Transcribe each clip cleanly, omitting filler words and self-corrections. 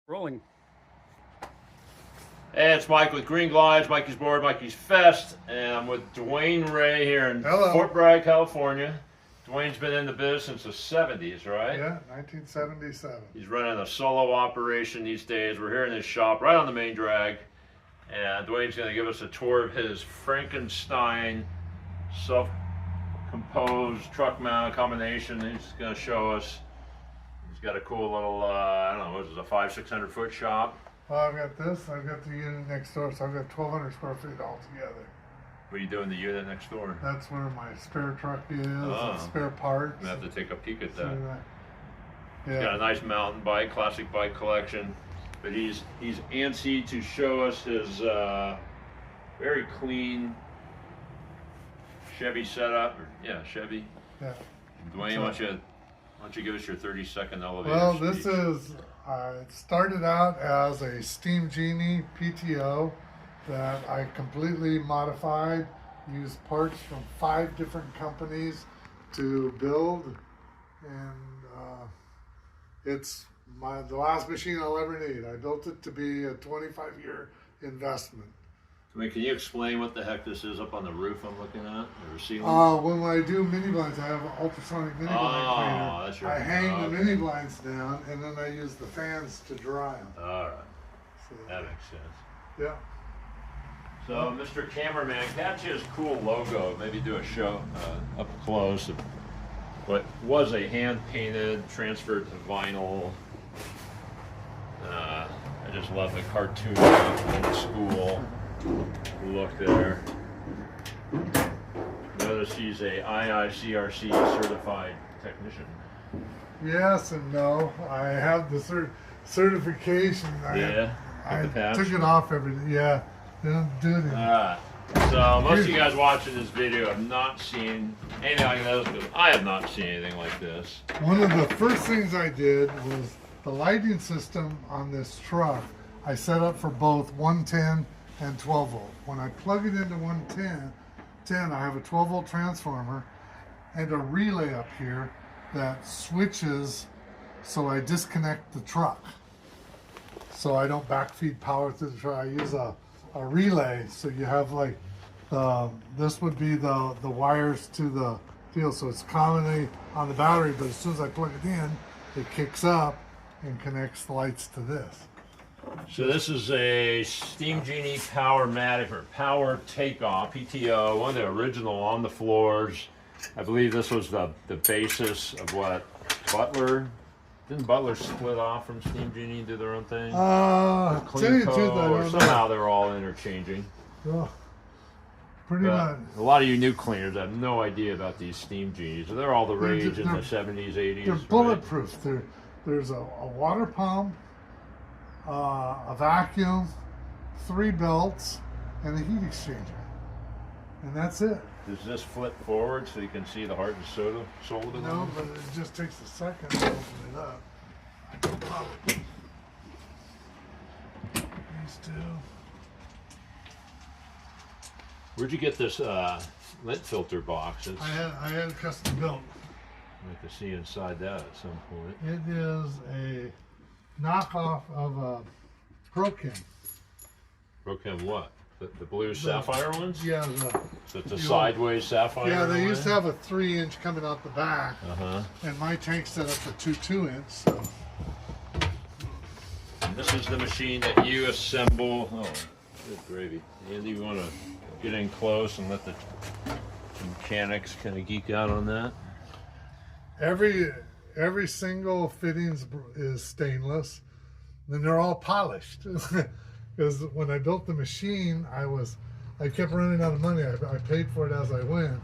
Rolling. Hey, it's Mike with Green Glides, Mikey's Board, Mikey's Fest, and I'm with Dwayne Ray here in Fort Bragg, California. Dwayne's been in the biz since the 70s, right? Yeah, 1977. He's running a solo operation these days. We're here in his shop right on the main drag, and Dwayne's going to give us a tour of his Frankenstein self-composed truck mount combination. He's going to show us. He's got a cool little, I don't know, what is this, a 500-600 foot shop? Well, I've got this. I've got the unit next door, so I've got 1,200 square feet altogether. What are you doing in the unit next door? That's where my spare truck is, and spare parts. I'm going to have to take a peek at that. Yeah. He's got a nice mountain bike, classic bike collection. But he's antsy to show us his very clean Chevy setup. Yeah, Chevy. Yeah. Dwayne, why don't you give us your 30-second elevator Well, speech. this is, it started out as a Steam Genie PTO that I completely modified, used parts from 5 different companies to build, and it's the last machine I'll ever need. I built it to be a 25-year investment. Dwayne, can you explain what the heck this is up on the roof I'm looking at? Or ceiling? When I do mini blinds, I have an ultrasonic mini blind cleaner. That's your, I hang the mini blinds down, and then I use the fans to dry them. All right, So, that makes sense. yeah. So, Mr. Cameraman, catch his cool logo. Maybe do a show up close of what was a hand-painted, transferred to vinyl. I just love the cartoon old school look there. Notice he's a IICRC certified technician. Yes and no. I have the certification. I took it off every day. Yeah, they don't do it anymore. Alright, so most of you guys watching this video have not seen anything like this, because I have not seen anything like this. One of the first things I did was the lighting system on this truck. I set up for both 110 and 12 volt. When I plug it into 110, I have a 12 volt transformer and a relay up here that switches, so I disconnect the truck. So I don't backfeed power to the truck. I use a relay, so you have like this would be the wires to the field, so it's commonly on the battery, but as soon as I plug it in, it kicks up and connects the lights to this. So this is a Steam Genie Powermatic or Power Takeoff PTO, one of the original on the floors. I believe this was the basis of what Butler. Didn't Butler split off from Steam Genie and do their own thing? Tell you the truth, I don't somehow they're all interchanging. Oh, pretty much. A lot of you new cleaners have no idea about these Steam Genies. They're all the rage in the 70s, 80s. They're bulletproof. There's a water pump, a vacuum, 3 belts, and a heat exchanger. And that's it. Does this flip forward so you can see the heart and soda sold in No, them? but it just takes a second to open it up. I can pop it. These two. Where'd you get this lint filter box? I had it custom built. I'd like to see inside that at some point. It is a knockoff of a Prochem. Prochem what? The blue sapphire ones? Yeah, So it's a sideways sapphire? yeah. They used to have a 3-inch coming out the back, Uh-huh. and my tank set up to 2.2-inch. So. And this is the machine that you assemble. Oh, good gravy. Andy, you want to get in close and let the mechanics kind of geek out on that? Every single fitting is stainless, and they're all polished. Because when I built the machine, I kept running out of money. I paid for it as I went.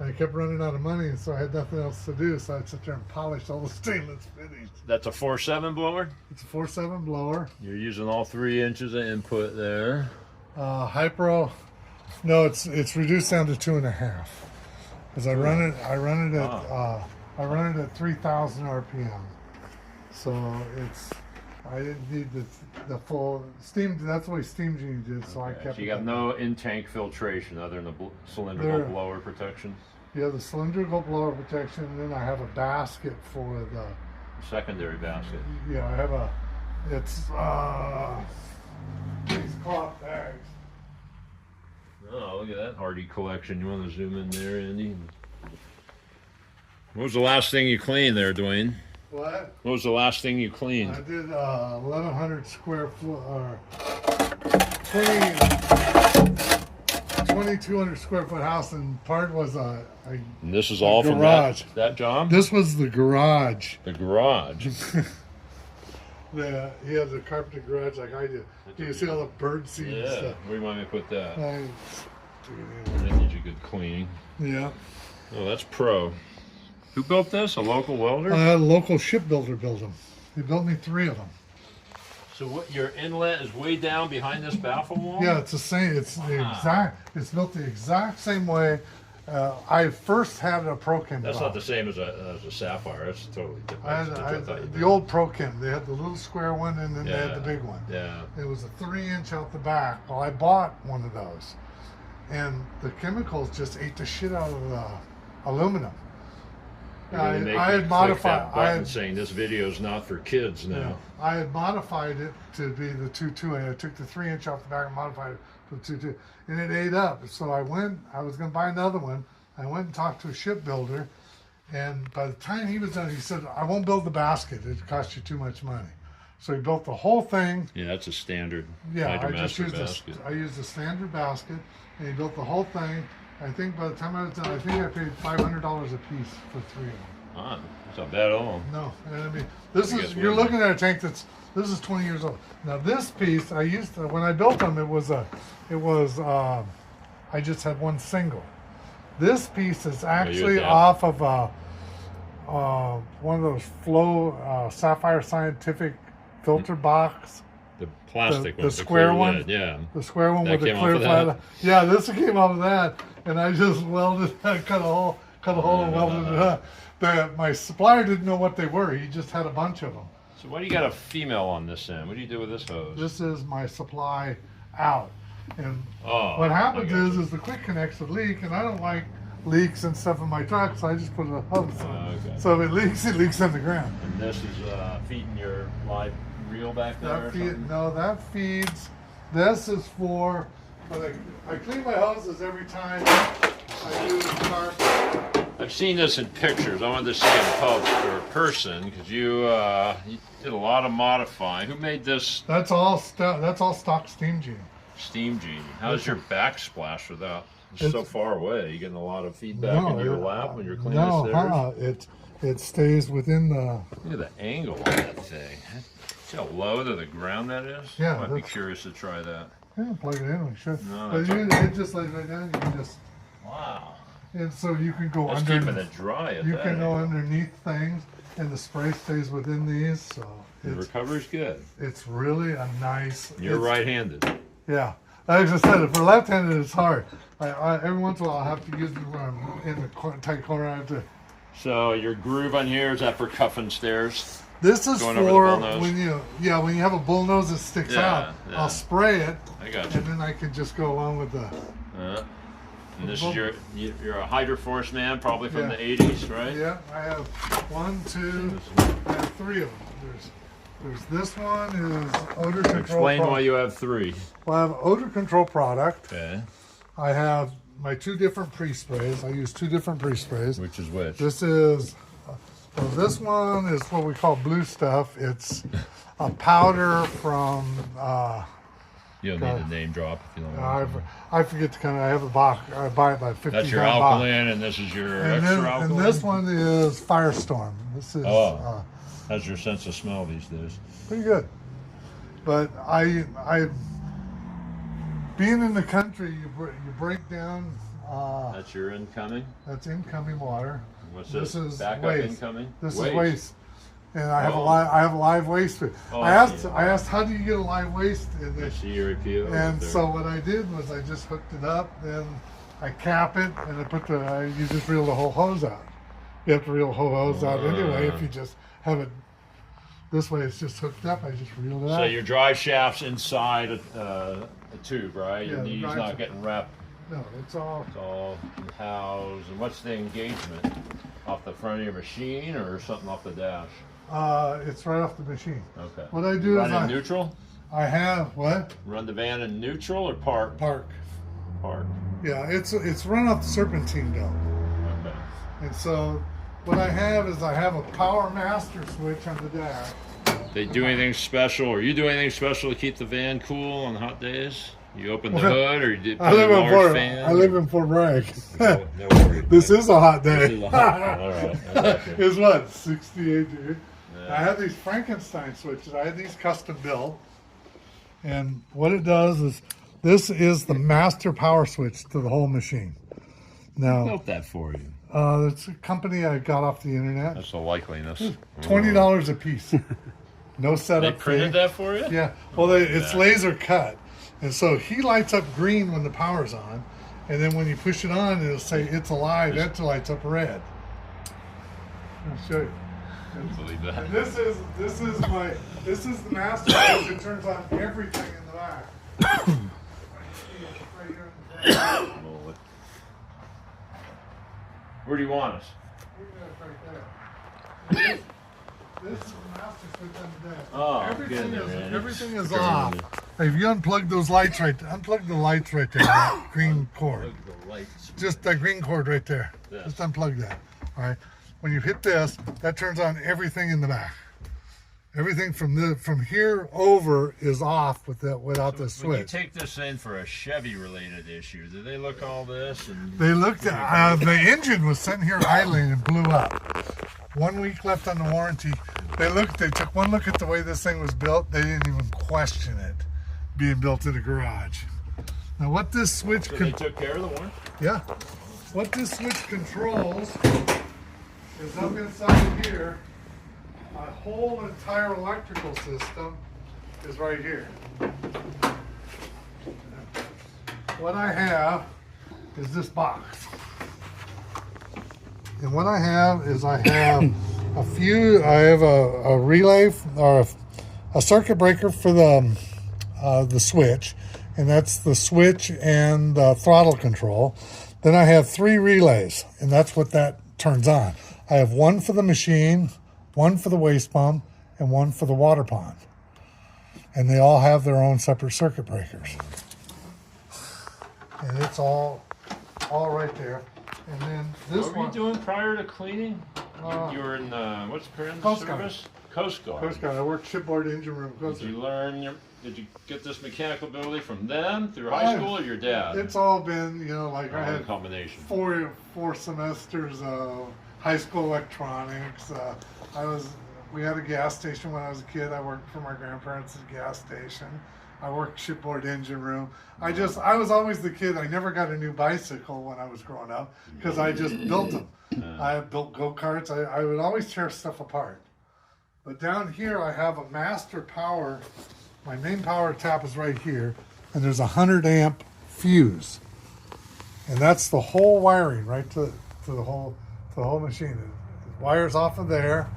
I kept running out of money, and so I had nothing else to do. So I'd sit there and polish all the stainless fittings. That's a 4.7 blower? It's a 4.7 blower. You're using all 3 inches of input there. Hypro. No, it's reduced down to 2.5. Because I run it at 3,000 RPM. So I didn't need the full steam. That's the way Steam Genie did. So Okay, I kept. so you got no in-tank filtration other than the cylindrical blower protection? Yeah, the cylindrical blower protection, and then I have a basket for the Secondary basket. Yeah, I have It's these cloth bags. Oh, look at that hardy collection. You want to zoom in there, Andy? What was the last thing you cleaned there, Dwayne? What? What was the last thing you I cleaned? did 1,100 square foot, or 2,200 square foot house, and part was a And this is all from garage. that job? This was the garage. The garage. He has a carpeted garage like I do. You see all the bird seed and Yeah. stuff. Where do you want me to put that? I- That needs a good cleaning. Yeah. Oh, that's pro. Who built this? A local welder? I had a local shipbuilder build them. He built me 3 of them. So what? Your inlet is way down behind this baffle wall? Yeah, it's the same. It's the exact. It's built the exact same way. I first had a Prochem. That's block. not the same as a sapphire. That's totally different. I That's had, what thought you the meant. old Prochem. They had the little square one, and then they had Yeah. the big one. Yeah. It was a 3-inch out the back. Well, I bought one of those, and the chemicals just ate the shit out of the aluminum. You're gonna make I me had click modified. that button saying this video is not for kids now. I had modified it to be the 2.2, and I took the 3-inch off the back and modified it to 2.2, and it ate up. So I was going to buy another one. I went and talked to a shipbuilder, and by the time he was done, he said, "I won't build the basket. It costs you too much money." So he built the whole thing. Yeah, that's a standard Yeah, I just Hydromaster used basket. I used a standard basket, and he built the whole thing. I think by the time I was done, I think I paid $500 a piece for 3 of them. Ah, that's not bad at all. No, and I mean, this I is, guess you're we're- looking at a tank this is 20 years old. Now this piece, I used to, when I built them, I just had one single. This piece is actually that. off of one of those Sapphire Scientific filter box. The plastic The one, square clear one? lid, yeah. The square one That with the came off clear of that? flat. Yeah, this came off of that, and I just welded, cut a hole, and welded it up. My supplier didn't know what they were. He just had a bunch of them. So why do you got a female on this end? What do you do with this hose? This is my supply out, and Oh, what happens I gotcha. is the quick connects would leak, and I don't like leaks and stuff in my truck, so I just put a hose on. Okay. So if it leaks in the ground. And this is feeding your live reel back there or something? That feeds. This is for. I clean my hoses every time I do the carpet. I've seen this in pictures. I wanted to see it in public or person because you did a lot of modifying. Who made this That's all stock steam genie. Steam Genie? How's your backsplash without? It's so far away. You getting a lot of feedback in your lap when you're cleaning the stairs? It stays within the. Look at the angle on that thing. See how low to the ground that is? Yeah, I might be that's- curious to try that. Yeah, plug it in. We should. No, But that's it just lays right down. You can just. Wow. And so you can go That's under. keeping it dry at You that can go angle. underneath things, and the spray stays within these. So The recovery's good. it's really a nice. You're it's- right-handed. Yeah, like I said, for left-handed, it's hard. Every once in a while, I have to use it when I'm in the tight corner. I have to. So your groove on here, is that for cuffing stairs? This is Going over the for bullnose? when you have a bullnose that sticks Yeah, out. yeah. I'll spray it, I got and you. then I can just go along with the. And this is you're a Hydroforce man, probably from Yeah. the 80s, right? Yeah, I have 1, 2, I have 3 of them. There's this one is odor control. Explain why you have 3. Well, I have odor control product. Okay. I have my 2 different pre-sprays. I use 2 different pre-sprays. Which is which? This is, well, this one is what we call blue stuff. It's a powder from, You don't need a name drop if you don't want to. I forget the kind. I have a box. I buy it by 50 That's your pound box. alkaline, and this is your And, extra then, alkaline? and this one is Firestorm. This is How's your sense of smell these days? pretty good. But I being in the country, you break down. That's your incoming? That's incoming water. What's This this? is Backup waste. incoming? This is waste. And I have Oh. I have a live waste. Oh, I I see. asked how do you get a live waste in I this? see your EPO. And there. so what I did was I just hooked it up, then I cap it, and I put you just reel the whole hose out. You have to reel the whole hose out anyway if you just have it this way. It's just hooked up. I just reeled it out. So your drive shaft's inside a tube, right? Your Yeah, the knee's drive not shaft. getting wrapped. No, it's all. It's all housed. And what's the engagement? off the front of your machine or something off the dash? It's right off the machine. Okay. What I do Run is in neutral? I have what? Run the van in neutral or park? Park. Park. Yeah, it's run off the serpentine belt. Okay. And so what I have is I have a power master switch on the dash. They do anything special, or you do anything special to keep the van cool on hot days? You open the hood, or you did put a large fan? I live in Fort Bragg. No worries. This is a hot day. All right. It's what, 68 degrees? Yeah. I have these Frankenstein switches. I have these custom built. And what it does is, this is the master power switch to the whole machine. Who Now, built that for you? it's a company I got off the internet. That's the likeliness. $20 a piece. No They setup printed fee. that for you? Yeah. Well, it's laser cut. And so he lights up green when the power's on. And then when you push it on, it'll say it's alive. That lights up red. I'll show you. Believe that. And this is the master switch that turns on everything in the back. Right here. Where do you want us? Right there. This is the master switch on the desk. Oh, Everything is off. If you unplug those lights unplug the lights right there, that green cord. The lights. Just that green cord right there. Yes. Just unplug that. All right. When you hit this, that turns on everything in the back. Everything from here over is off without the switch. When you take this in for a Chevy-related issue, do they look all this? And They looked at the engine was sitting here idling and blew up. 1 week left on the warranty. They took one look at the way this thing was built. They didn't even question it being built in a garage. Now what this switch so they took care of the warranty? Yeah. What this switch controls is up inside here. My whole entire electrical system is right here. What I have is this box. And what I have is I have a relay or a circuit breaker for the switch, and that's the switch and the throttle control. Then I have 3 relays, and that's what that turns on. I have one for the machine, one for the waste pump, and one for the water pond. And they all have their own separate circuit breakers. And it's all right there. And then this What were you doing prior to cleaning? You were in what's the current Coast Guard. service? Coast Guard. Coast Guard. I worked shipboard engine room. Did you get this mechanical ability from them through high school or your dad? It's all been, I a had combination. four semesters of high school electronics. We had a gas station when I was a kid. I worked for my grandparents at a gas station. I worked shipboard engine room. I was always the kid. I never got a new bicycle when I was growing up because I just built them. I built go-karts. I would always tear stuff apart. But down here I have a master power. My main power tap is right here, and there's a 100 amp fuse. And that's the whole wiring right to the whole machine. It wires off of there.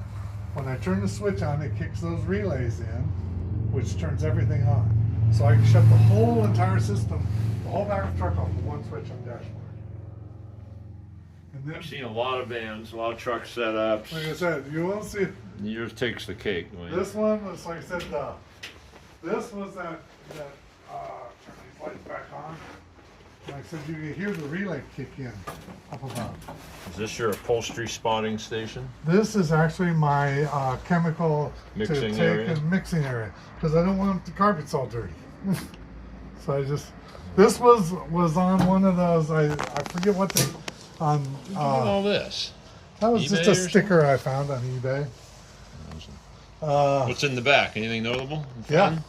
When I turn the switch on, it kicks those relays in, which turns everything on. So I can shut the whole entire system, the whole back of the truck off with one switch on the dashboard. And then, I've seen a lot of vans, a lot of truck setups. like I said, you won't see Yours takes the cake. this one was, like I said, this was that turn these lights back on. Like I said, you can hear the relay kick in up above. Is this your upholstery spotting station? This is actually my chemical Mixing to take area? and mixing area because I don't want the carpets all dirty. So this was on one of those. I forget what they on. Look at all this. That was just eBay a or sticker I found on eBay. What's in the back? Anything notable? Yeah. Fun?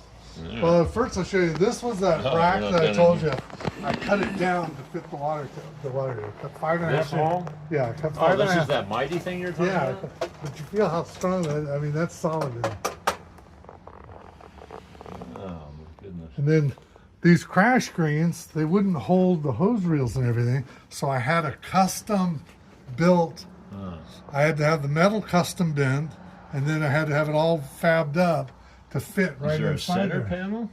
Well, first I'll show you. This was that Oh, rack you're not that I done told yet. you. I cut it down to fit the water. I cut 5.5 This wall? Yeah, I cut Oh, 5.5. this is that mighty thing you're talking Yeah, about? but you feel how strong that. I mean, that's solid. Oh, my goodness. And then these crash screens, they wouldn't hold the hose reels and everything. So I had a custom built. I had to have the metal custom bend, and then I had to have it all fabbed up to fit right Is there a inside center there. panel?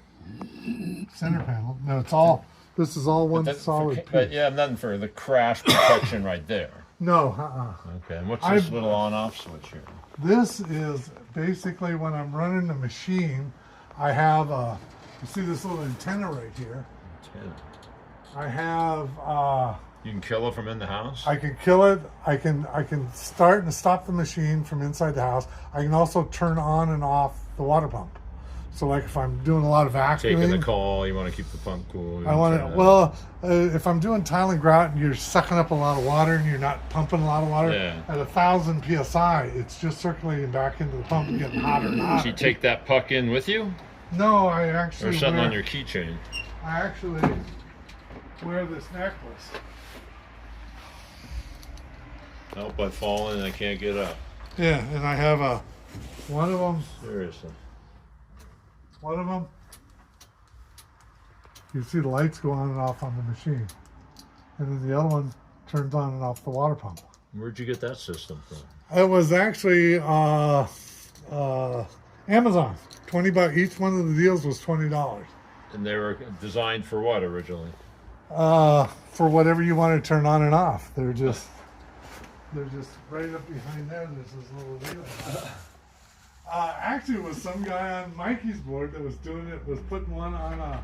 Center panel. No, it's all. This is all one solid piece. But yeah, nothing for the crash protection right there. No, Okay, and what's this little on-off switch here? This is basically when I'm running the machine, I have you see this little antenna right here. Antenna. I have, You can kill it from in the house? I can kill it. I can start and stop the machine from inside the house. I can also turn on and off the water pump. So like if I'm doing a lot of vacuuming, Taking the call, you want to keep the pump cool. I want to, well, if I'm doing tile and grout and you're sucking up a lot of water and you're not pumping a lot of water, at 1,000 PSI, it's just circulating back into the pump and getting hotter and hotter. Do you take that puck in with you? No, I actually Or something on your keychain? I actually wear this necklace. Nope, I've fallen and I can't get up. Yeah, and I have one of them. Seriously. One of them, you see the lights go on and off on the machine. And then the other one turns on and off the water pump. Where'd you get that system from? It was actually Amazon. $20. Each one of the deals was $20. And they were designed for what originally? For whatever you want to turn on and off. They're just right up behind there. There's this little deal. Actually, it was some guy on Mikey's board that was doing it, was putting one on a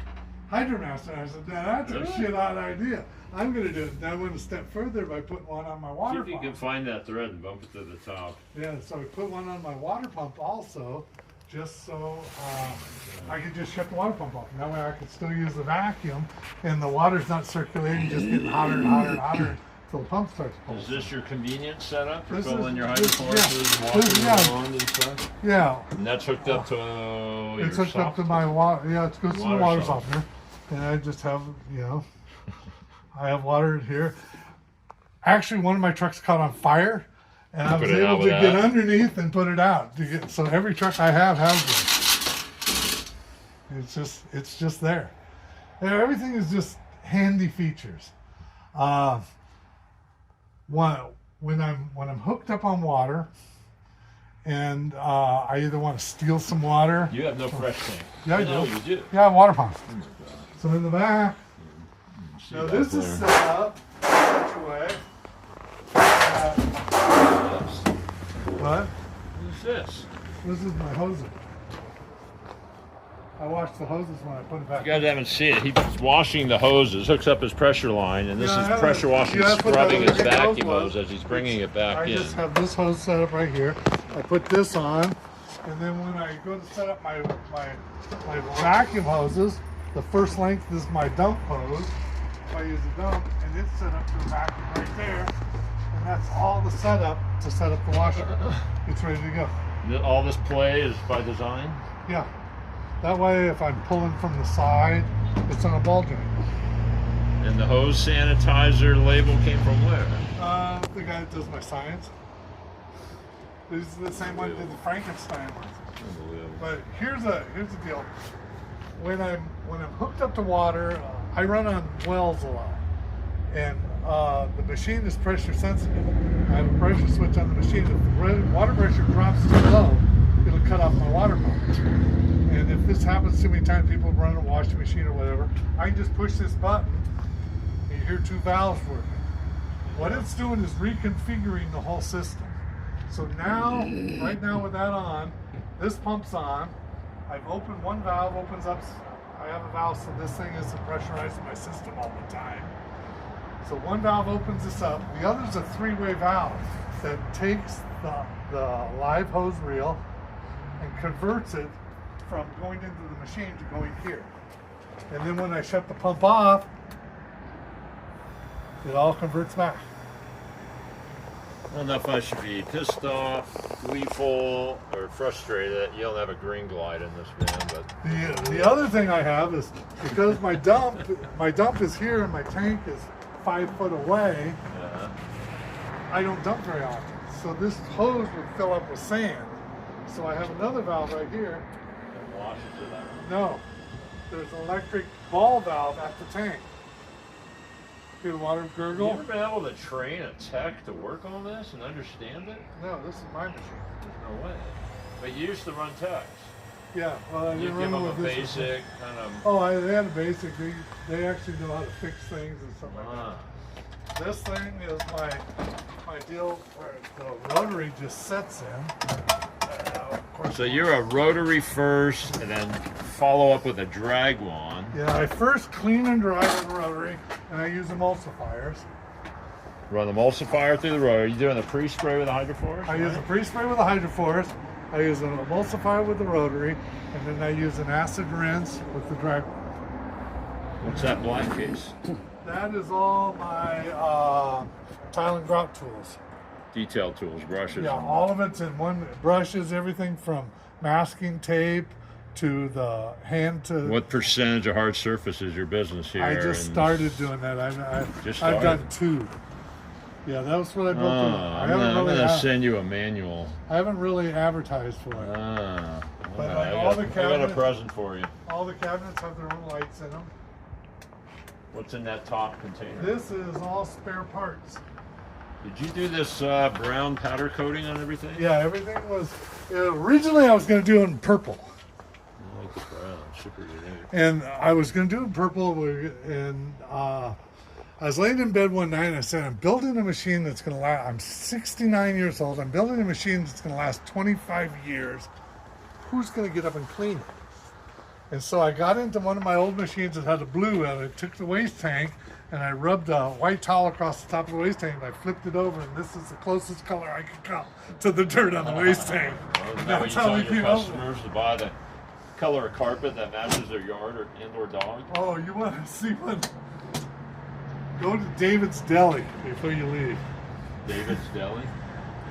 Hydromaster. And I said, that's a shit-hot idea. I'm going to do it. And I went a step further by putting one on my water pump. See if you can find that thread and bump it to the top. Yeah, so I put one on my water pump also, just so I could just shut the water pump off. And that way I could still use the vacuum, and the water's not circulating, just getting hotter and hotter and hotter. The pump starts pulsing. Is this your convenience setup for This filling is- your this- hydroforces, yeah, walking this- yeah. around and stuff? Yeah, And that's hooked up to your it's hooked up to soft- my water. Yeah, it goes to the Water water softener. softener, and I just have, I have water here. Actually, one of my trucks caught on fire, and I was Put it out able to with get that? underneath and put it out. So every truck I have has one. It's just there. And everything is just handy features. When I'm hooked up on water, and I either want to steal some water. You have no fresh tank. Yeah, I No, do. you do. Yeah, I have water pump. Oh my God. So in the back, See now back this is there. set up such a way. that- What? What's this? This is my hoses. I wash the hoses when I put it back. You guys haven't seen it. He's washing the hoses, hooks up his pressure line, and this Yeah, I is haven't- pressure washing, yeah, I put that scrubbing over his here. vacuum Those hose as he's bringing it back I in. just have this hose set up right here. I put this on, and then when I go to set up my vacuum hoses, the first length is my dump hose. I use a dump, and it's set up to the vacuum right there, and that's all the setup to set up the washer. It's ready to go. All this play is by design? Yeah. That way, if I'm pulling from the side, it's on a ball joint. And the hose sanitizer label came from where? The guy that does my science. This is the same one that did the Frankenstein one. Unbelievable. But here's the deal. When I'm hooked up to water, I run on wells a lot, and the machine is pressure sensitive. I have a pressure switch on the machine. If the water pressure drops too low, it'll cut off my water pump. And if this happens too many times, people run a washing machine or whatever, I can just push this button, and you hear two valves working. What it's doing is reconfiguring the whole system. So now, right now with that on, this pump's on. I've opened one valve, opens up. I have a valve so this thing isn't pressurizing my system all the time. So one valve opens this up. The other's a three-way valve that takes the live hose reel and converts it from going into the machine to going here. And then when I shut the pump off, it all converts back. I don't know if I should be pissed off, gleeful, or frustrated that you don't have a green glide in this van, but The other thing I have is because my dump is here and my tank is 5 foot away, yeah. I don't dump very often. So this hose would fill up with sand. So I have another valve right here. It washes it out. No, there's an electric ball valve at the tank. See the water Have gurgle? you ever been able to train a tech to work on this and understand it? No, this is my machine. There's no way. But you used to run techs. Yeah, well, I You didn't give them remember a what this was. basic kind of. Oh, they had a basic. They actually know how to fix things and stuff like that. Ah. This thing is my my deal where the rotary just sets in. So you're a rotary first, and then follow up with a drag wand. Yeah, I first clean and dry with the rotary, and I use emulsifiers. Run the emulsifier through the rotary. You doing the pre-spray with the hydroforce? I use a pre-spray with the hydroforce. I use an emulsifier with the rotary, and then I use an acid rinse with the drag wand. What's that black case? That is all my tile and grout tools. Detail tools, brushes. Yeah, all of it's in one. Brushes, everything from masking tape to the hand to. What percentage of hard surface is your business here? I just started doing that. I've done 2. Yeah, that was what I built. I'm gonna send you a manual. I haven't really advertised for it. But like all the cabinets, I got a present for you. All the cabinets have their own lights in them. What's in that top container? This is all spare parts. Did you do this brown powder coating on everything? Yeah, everything was. Originally, I was going to do it in purple. I like the brown, super unique. And I was going to do it in purple, and I was laying in bed one night and I said, I'm building a machine that's going to last. I'm 69 years old. I'm building a machine that's going to last 25 years. Who's going to get up and clean it? And so I got into one of my old machines that had a blue, and I took the waste tank and I rubbed a white towel across the top of the waste tank, and I flipped it over, and this is the closest color I could come to the dirt on the waste tank. That's how we came up with customers to buy the color of carpet that matches their yard or indoor dog. Oh, you want to see one? Go to David's Deli before you leave. David's Deli?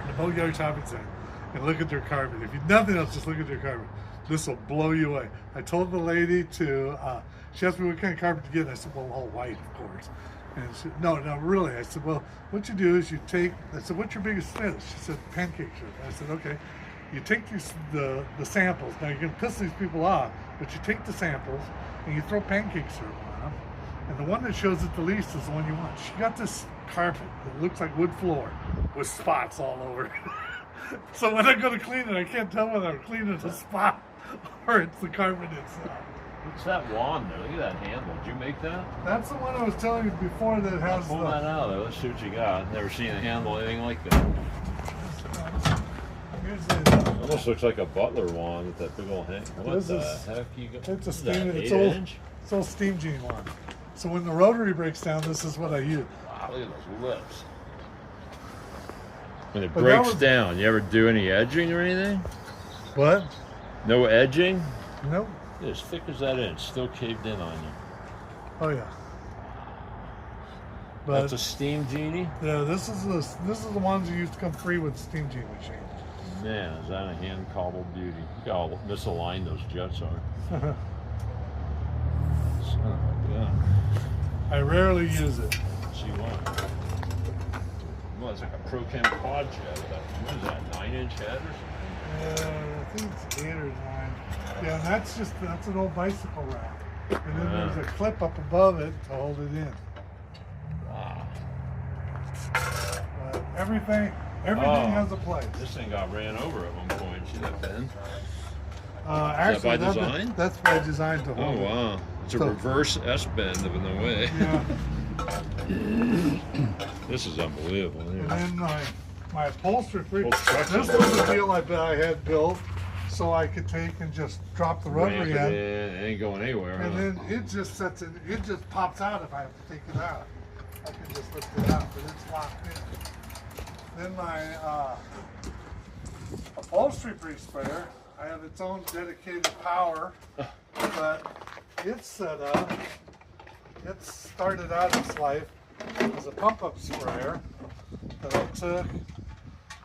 The Boatyard Shopping Center. And look at their carpet. If you nothing else, just look at their carpet. This will blow you away. I told the lady to, she asked me what kind of carpet to get. I said, well, all white, of course. And she said, no, really. I said, well, what you do is you take, I said, what's your biggest fit? She said, pancake syrup. I said, okay. You take the samples. Now, you're going to piss these people off, but you take the samples and you throw pancake syrup on them. And the one that shows it the least is the one you want. She got this carpet that looks like wood floor with spots all over it. So when I go to clean it, I can't tell whether I'm cleaning a spot or it's the carpet itself. What's that wand there? Look at that handle. Did you make that? That's the one I was telling you before that has Pull that out there. Let's see what you got. Never seen a handle anything like that. Here's the, Almost looks like a butler wand with that big old hand. What This the is- heck you got? it's a Is that steam. an It's 8 old. inch? It's old steam genie one. So when the rotary breaks down, this is what I use. Wow, look at those lips. When it But that breaks was- down, you ever do any edging or anything? What? No edging? Nope. As thick as that inch, still caved in on you. Oh yeah. But That's a steam genie? yeah, this is the ones you used to come free with steam genie machine. Man, is that a hand cobbled beauty? Look how misaligned those jets are. Son of a gun. I rarely use it. See what? Well, it's like a Pro-Chem quad jet. What is that, 9-inch head or something? I think it's 8 or 9. Yeah, and that's an old bicycle rack. And then there's a clip up above it to hold it in. Wow. Everything has a place. This thing got ran over at one point. See that bend? Actually, by design? That's by design to Oh, hold it. wow. It's a So- reverse S-bend in the way. Yeah. This is unbelievable. And Yeah. then my upholstery. Whole structure. This was the deal I had built so I could take and just drop the Ramp rotary it in. in. It ain't going anywhere. And huh? then it just sets it, it just pops out if I have to take it out. I can just lift it out, but it's locked in. Then my upholstery pre-sprayer, I have its own dedicated power, but it's set up, it started out its life as a pump-up sprayer that I took,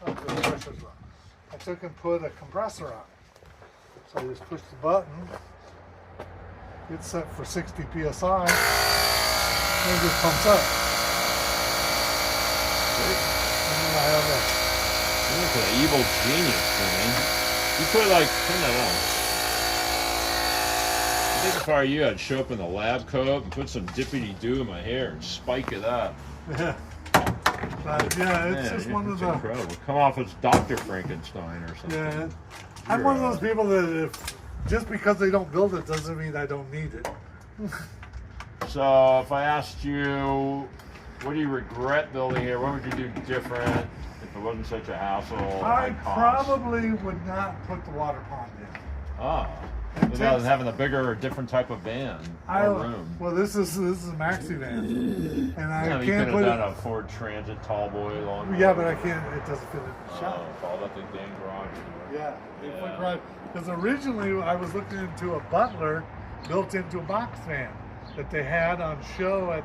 oh, the pressure's wrong. I took and put a compressor on it. So I just push the button. It's set for 60 psi, and it just pumps up. And then I have Look at that evil genius thing. You put like, turn that on. I think if I were you, I'd show up in the lab coat and put some dippity-doo in my hair and spike it up. but yeah, it's just one of it's the. incredible. Come off as Dr. Frankenstein or something. Yeah, I'm one of those people that if just because they don't build it doesn't mean I don't need it. So if I asked you, What do you regret building here? What would you do different if it wasn't such a hassle? I high cost? probably would not put the water pond in. Oh, without having a bigger or different type of van or room. Well, this is a maxi van, and I Yeah, you can't could put have done it. a Ford Transit tall boy long. Yeah, but I can't. It doesn't fit in the shop. Fall up the dang garage. Yeah, because originally I was looking into a Butler built into a box van that they had on show at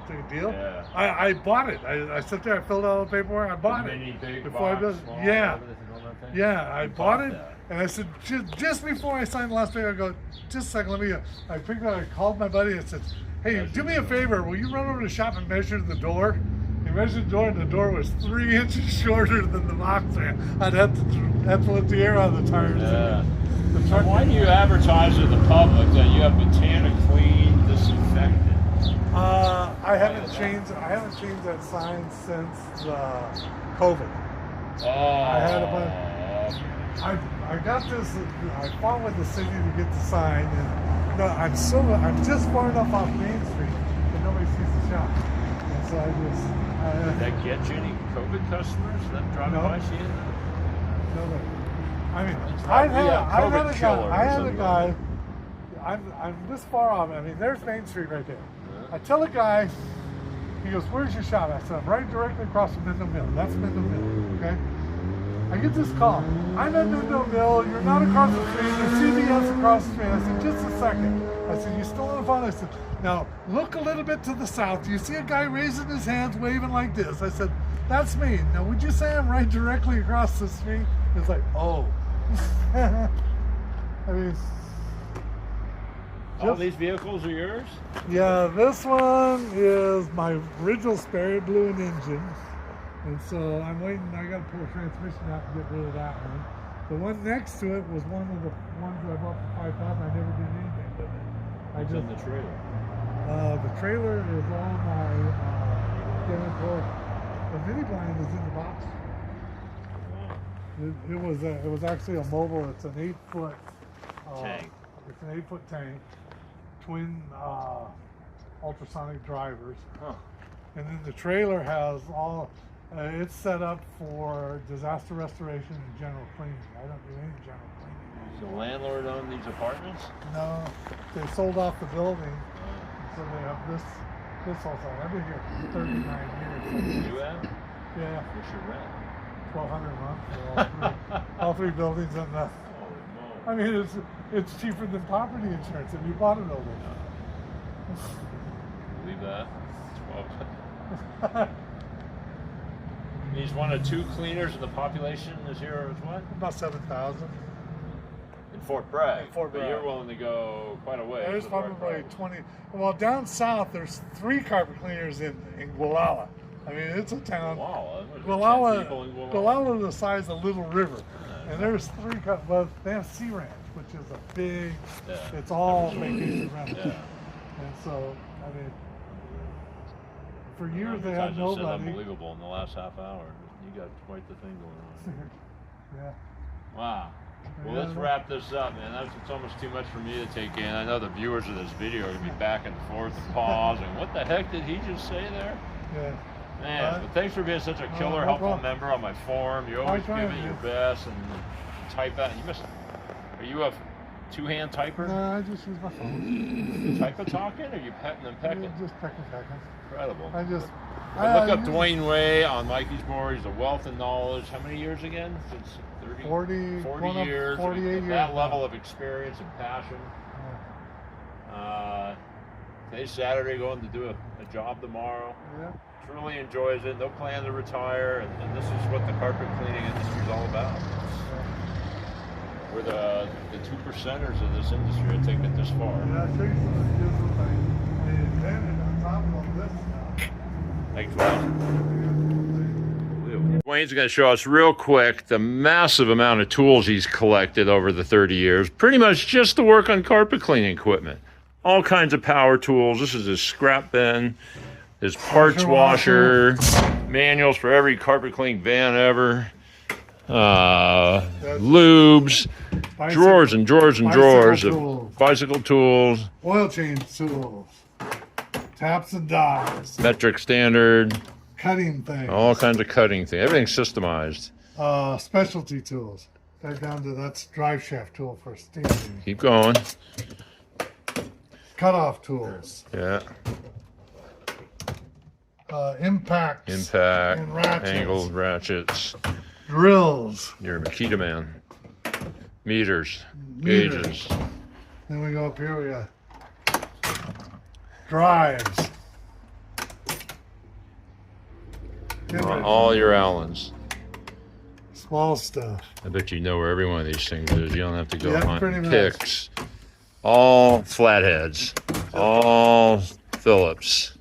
the deal. Yeah. I bought it. I sat there, I filled out all the paperwork, I bought it. Mini, big before I box, built small, yeah. everything on that thing? Yeah, I You bought it, that. and I said, just before I signed the last thing, I go, just a second, let me, I picked up, I called my buddy and said, hey, do me a favor, will you run over to the shop and measure the door? He measured the door, and the door was 3 inches shorter than the box van. I'd have to let the air out of the tires. Yeah. The truck. Why do you advertise to the public that you have Botanic Clean disinfectant? I haven't changed that sign since COVID. Oh. I had a bunch. I got this. I fought with the city to get the sign, and no, I'm just far enough off Main Street that nobody sees the shop, and so Did that get you any COVID customers? Them driving No. by seeing that? no. I mean, not I had COVID a killers guy. I'm this far off. I mean, there's Main Street right there. I tell a guy, he goes, "Where's your shop?" I said, "I'm right directly across from Mendel Mill." That's Mendel Mill, okay? I get this call. I'm at Mendel Mill. You're not across the street. There's CVS across the street. I said, "Just a second." I said, "You still on the phone?" I said, "Now look a little bit to the south. Do you see a guy raising his hands, waving like this?" I said, "That's me." Now, would you say I'm right directly across the street? It's like, oh. I mean. All these vehicles are yours? Yeah, this one is my original spare balloon engine. And so I'm waiting, I gotta pull a transmission out and get rid of that one. The one next to it was one of the ones that I bought for $5,000. I never did anything with it. What's in the trailer? The trailer is all my chemical. The mini blind is in the box. It was actually a mobile. It's an 8-foot Tank. It's an 8-foot tank. Twin ultrasonic drivers, and then the trailer has all. It's set up for disaster restoration and general cleaning. I don't do any general cleaning. Does the landlord own these apartments? No, they sold off the building, so they have this also. I've been here 39 years. You have? Yeah, What's your rent? $1,200 a month for all three buildings, and Holy I mean it's cheaper than property insurance if you bought a building. Believe that? 12. He's one of 2 cleaners, and the population is here as what? About 7,000. In Fort Bragg. In Fort But Bragg. you're willing to go quite a way. There's for the right probably price. 20. Well, down south, there's 3 carpet cleaners in Gualala. I mean, it's a town. Wow. Gualala, People in Gualala is the size of Little River. And there's 3 carpet. Well, they have Sea Ranch, which is a big, Yeah. it's all vacation rental. Yeah. And so, I mean, for years they Advertising had said nobody. unbelievable in the last half hour. You got quite the thing going on. Yeah. Wow. Well, Yeah, let's wrap this up, man. It's almost too much for me to take in. I know the viewers of this video are going to be back and forth and pausing. What the heck did he just say there? Yeah. Man, but thanks for being such a killer, no helpful problem. member on my forum. You always try give it to. your best and type out. Are you a 2-hand typer? No, I just use my phone. You type a talking, or you petting and pecking? Just pecking. Incredible. I just. Look up Dwayne Ray on Mikey's board. He's a wealth of knowledge. How many years again? Since 30? 40 years. 48 years. That level of experience and passion. Today's Saturday, going to do a job tomorrow. Yeah. Really enjoys it. No plan to retire, and this is what the carpet cleaning industry is all about. We're the 2%ers of this industry to take it this far. Yeah, I'll show you some of the different things. They invented on top of all this stuff. Thanks, Wayne. Wayne's going to show us real quick the massive amount of tools he's collected over the 30 years, pretty much just to work on carpet cleaning equipment. All kinds of power tools. This is his scrap bin, his parts washer, manuals for every carpet cleaning van ever, lubes, drawers and drawers and drawers of bicycle tools, oil change tools, taps and dies, Metric standard, cutting things, all kinds of cutting things. Everything's systemized. specialty tools. Right down to that's drive shaft tool for steam. Keep going. Cutoff tools. Yeah. Impacts. Impact, and ratchets. angled ratchets. Drills. You're a Makita man. Meters, Meters. gauges. Then we go up here, we got drives. All your Allens. Small stuff. I bet you know where every one of these things is. You don't have to go Yeah, hunt. pretty much. Picks. All flatheads. All Phillips.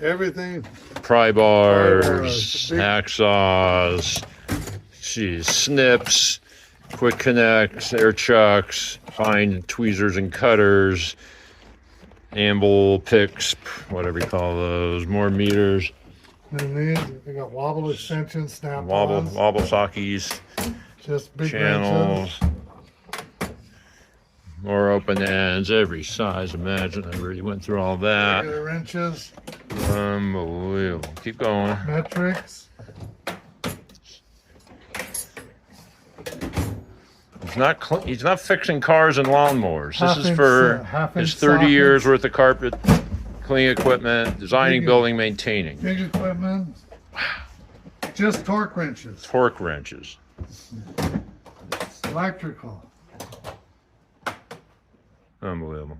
Everything. Pry bars, Big- hacksaws, geez, snips, quick connects, air chucks, fine tweezers and cutters, amble picks, whatever you call those, more meters, And these, we got wobble extensions, snap wobble sockies, just big channels, more open ends, every size. Imagine I already went through all that. regular wrenches, Unbelievable. Keep going. metrics. He's not fixing cars and lawnmowers. This is Half-inch, for half-inch his 30 years sockets. worth of carpet cleaning equipment, designing, Big- building, maintaining. Big equipment. Just torque wrenches. Torque wrenches. Electrical. Unbelievable.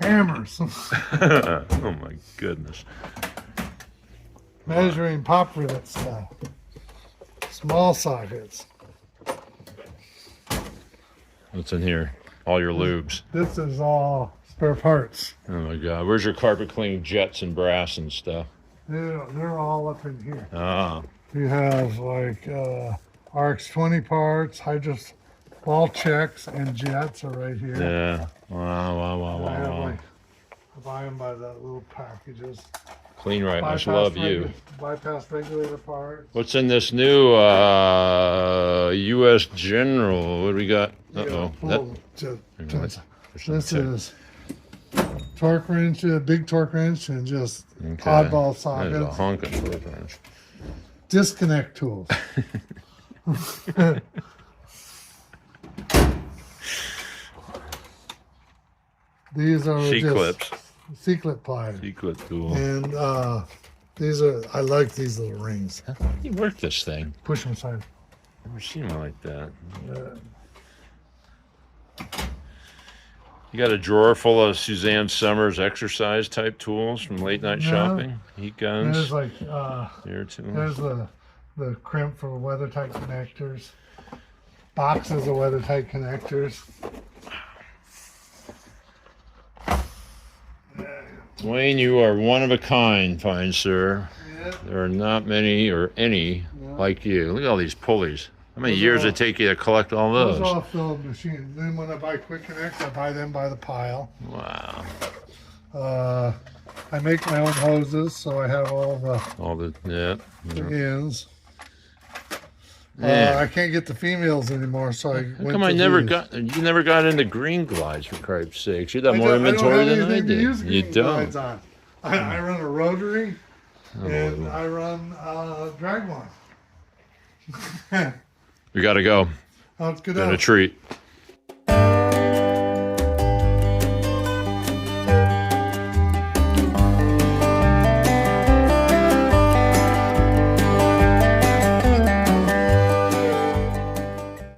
Hammers. Oh my goodness. Measuring pop rivet stuff. Small sockets. What's in here? All your lubes. This is all spare parts. Oh my God. Where's your carpet cleaning jets and brass and stuff? They're all up in here. Ah, You have like RX-20 parts, hydros, ball checks, and jets are right here. yeah. Wow. I have like, I buy them by the little packages. Clean right. Must love you. Bypass regulator parts. What's in this new U.S. General? What do we got? Uh-oh. This is torque wrench, a big torque wrench, and just Okay. oddball That is a sockets. honking torque wrench. Disconnect tools. These are C-clips. just C-clip pliers. C-clip tool. And these are, I like these little rings. How do you work this thing? Push them aside. Never seen one like that. Uh, You got a drawer full of Suzanne Summers exercise type tools from late night Yeah. shopping. Heat guns. There's like, Air tools. there's the crimp for weather tight connectors. Boxes of weather tight connectors. Dwayne, you are one of a kind, fine sir. Yeah. There are not many or any No. like you. Look at all these pulleys. How many Those years are it take you to collect all Those those? are all filled machines. Then when I buy quick connects, I buy them by the pile. Wow. I make my own hoses, so I have all All the, yeah. the ends. Yeah. I can't get the females anymore, so I How went come to you never these. got into green glides for Christ's sakes? You got I more don't- inventory I don't have than I anything to did. use You green don't. glides on. I run a rotary and Unbelievable. I run drag one. We got to go. Oh, it's good. Been a out. treat.